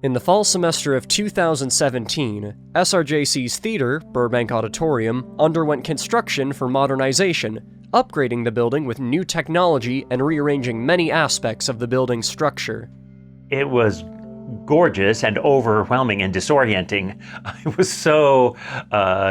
In the fall semester of 2017, SRJC's theater, Burbank Auditorium, underwent construction for modernization, upgrading the building with new technology and rearranging many aspects of the building's structure. It was gorgeous and overwhelming and disorienting. I was so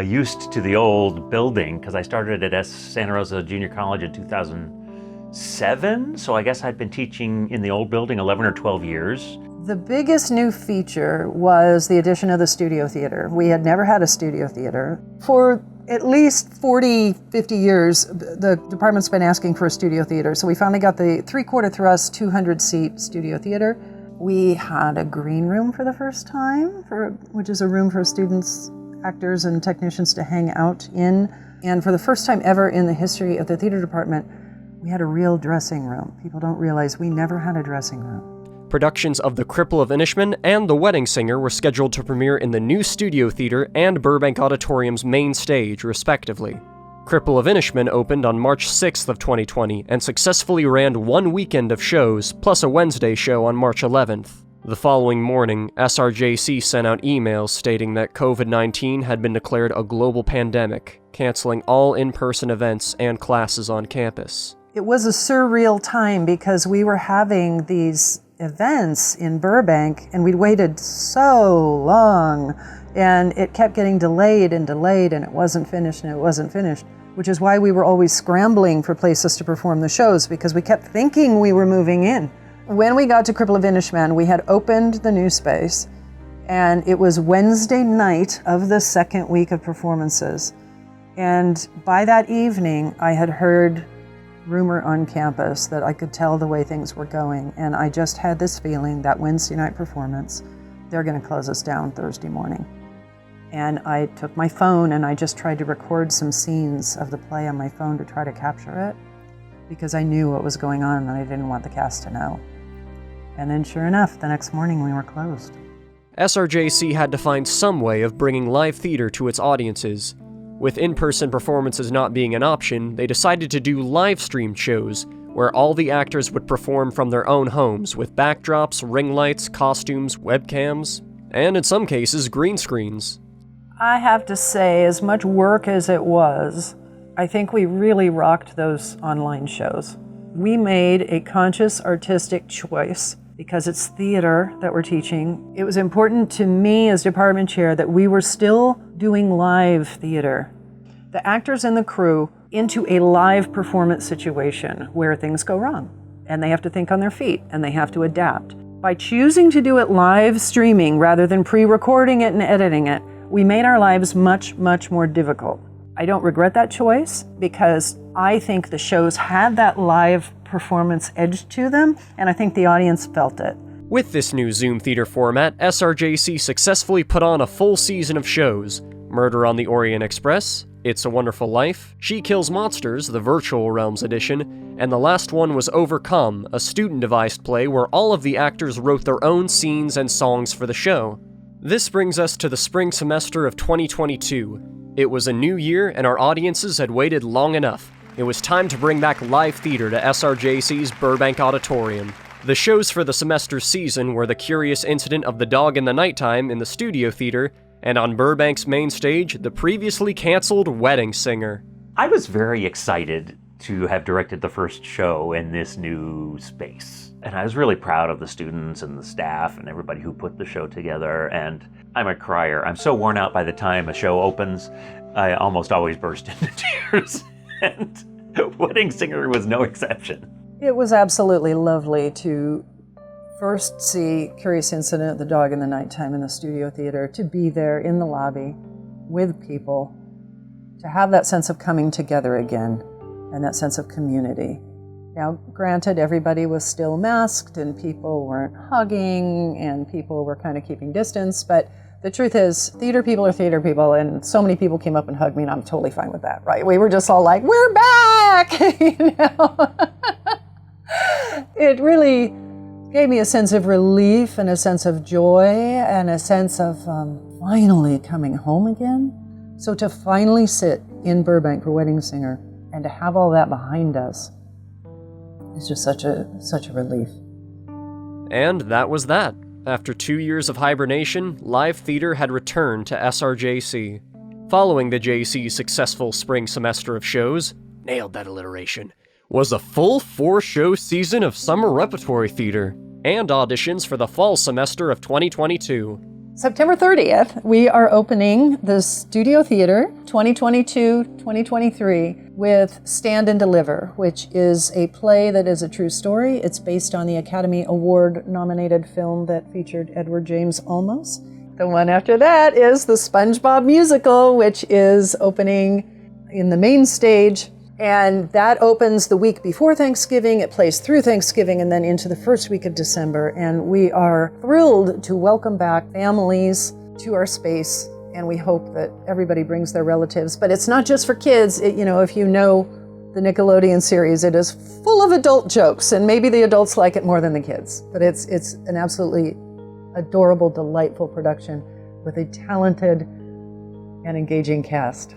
used to the old building because I started at Santa Rosa Junior College in 2007, so I guess I'd been teaching in the old building 11 or 12 years. The biggest new feature was the addition of the studio theater. We had never had a studio theater. For at least 40, 50 years, the department's been asking for a studio theater, so we finally got the 3/4 thrust, 200-seat studio theater. We had a green room for the first time, which is a room for students, actors, and technicians to hang out in. And for the first time ever in the history of the theater department, we had a real dressing room. People don't realize we never had a dressing room. Productions of The Cripple of Inishmin and The Wedding Singer were scheduled to premiere in the new studio theater and Burbank Auditorium's main stage, respectively. Cripple of Inishmin opened on March 6th of 2020 and successfully ran one weekend of shows, plus a Wednesday show on March 11th. The following morning, SRJC sent out emails stating that COVID-19 had been declared a global pandemic, canceling all in-person events and classes on campus. It was a surreal time because we were having these events in Burbank and we'd waited so long and it kept getting delayed and delayed and it wasn't finished and it wasn't finished, which is why we were always scrambling for places to perform the shows because we kept thinking we were moving in. When we got to Cripple of Inishmin, we had opened the new space and it was Wednesday night of the second week of performances. And by that evening, I had heard rumor on campus that I could tell the way things were going, and I just had this feeling that Wednesday night performance, they're going to close us down Thursday morning. And I took my phone and I just tried to record some scenes of the play on my phone to try to capture it because I knew what was going on and I didn't want the cast to know. And then sure enough, the next morning we were closed. SRJC had to find some way of bringing live theater to its audiences. With in-person performances not being an option, they decided to do live-streamed shows, where all the actors would perform from their own homes with backdrops, ring lights, costumes, webcams, and in some cases, green screens. I have to say, as much work as it was, I think we really rocked those online shows. We made a conscious artistic choice because it's theater that we're teaching. It was important to me as department chair that we were still doing live theater. The actors and the crew into a live performance situation where things go wrong and they have to think on their feet and they have to adapt. By choosing to do it live streaming rather than pre-recording it and editing it, we made our lives much, much more difficult. I don't regret that choice because I think the shows had that live performance edge to them, and I think the audience felt it. With this new Zoom theater format, SRJC successfully put on a full season of shows: Murder on the Orient Express, It's a Wonderful Life, She Kills Monsters, the Virtual Realms edition, and the last one was Overcome, a student-devised play where all of the actors wrote their own scenes and songs for the show. This brings us to the spring semester of 2022. It was a new year, and our audiences had waited long enough. It was time to bring back live theater to SRJC's Burbank Auditorium. The shows for the semester's season were The Curious Incident of the Dog in the Nighttime in the studio theater, and on Burbank's main stage, the previously canceled Wedding Singer. I was very excited to have directed the first show in this new space. And I was really proud of the students and the staff and everybody who put the show together. And I'm a crier. I'm so worn out by the time a show opens, I almost always burst into tears. And Wedding Singer was no exception. It was absolutely lovely to first see Curious Incident of the Dog in the Nighttime in the studio theater, to be there in the lobby with people, to have that sense of coming together again and that sense of community. Now, granted, everybody was still masked and people weren't hugging and people were kind of keeping distance, but the truth is, theater people are theater people, and so many people came up and hugged me, and I'm totally fine with that, right? We were just all like, we're back! You know? It really gave me a sense of relief and a sense of joy and a sense of finally coming home again. So to finally sit in Burbank for Wedding Singer and to have all that behind us is just such a relief. And that was that. After 2 years of hibernation, live theater had returned to SRJC. Following the JC's successful spring semester of shows, nailed that alliteration, was a full 4-show season of summer repertory theater, and auditions for the fall semester of 2022. September 30th, we are opening the Studio Theater 2022-2023 with Stand and Deliver, which is a play that is a true story. It's based on the Academy Award-nominated film that featured Edward James Olmos. The one after that is the SpongeBob musical, which is opening in the main stage. And that opens the week before Thanksgiving. It plays through Thanksgiving and then into the first week of December. And we are thrilled to welcome back families to our space. And we hope that everybody brings their relatives. But it's not just for kids. If you know the Nickelodeon series, it is full of adult jokes. And maybe the adults like it more than the kids. But it's an absolutely adorable, delightful production with a talented and engaging cast.